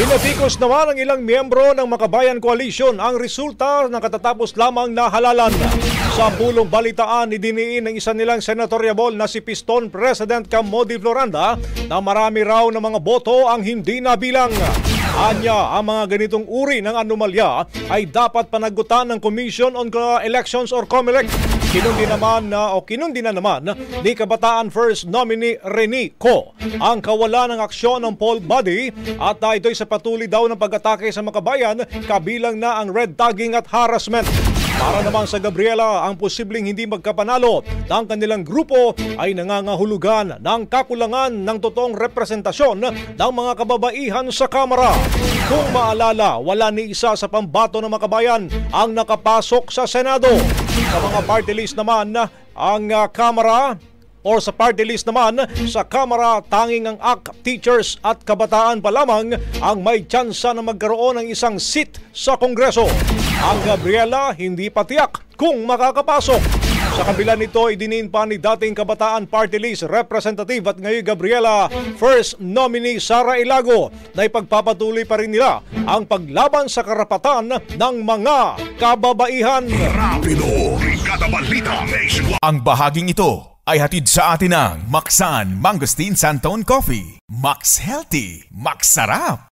Pinatikos naman ng ilang miyembro ng Makabayan Coalition ang resulta ng katatapos lamang na halalan. Sa pulong balitaan, idiniin ng isa nilang senatoriable na si Piston President Camody Floranda na marami raw ng mga boto ang hindi nabilang. Anya, ang mga ganitong uri ng anomalya ay dapat panagutan ng Commission on Elections or COMELEC. Kinundi na naman ni Kabataan First nominee Rene Co ang kawalan ng aksyon ng poll body at ito'y sa patuloy daw ng pag-atake sa Makabayan, kabilang na ang red tagging at harassment. Para naman sa Gabriela, ang posibleng hindi magkapanalo ng kanilang grupo ay nangangahulugan ng kakulangan ng totoong representasyon ng mga kababaihan sa Kamara. Kung maalala, wala ni isa sa pambato ng Makabayan ang nakapasok sa Senado. Sa mga party list naman, ang Kamara o sa party list naman sa Kamara, tanging ang ACT, Teachers at Kabataan pa lamang ang may tsansa na magkaroon ng isang seat sa Kongreso. Ang Gabriela hindi pa tiyak kung makakapasok. Sa kabila nito, idinin pa ni dating Kabataan Party List Representative at ngayon Gabriela First nominee Sara Ilago na ipagpapatuloy pa rin nila ang paglaban sa karapatan ng mga kababaihan. Rapido, Kadabalita Nationwide. Ang bahaging ito ay hatid sa atin ng Maxan Mangosteen Santon Coffee. Max Healthy, Max Sarap.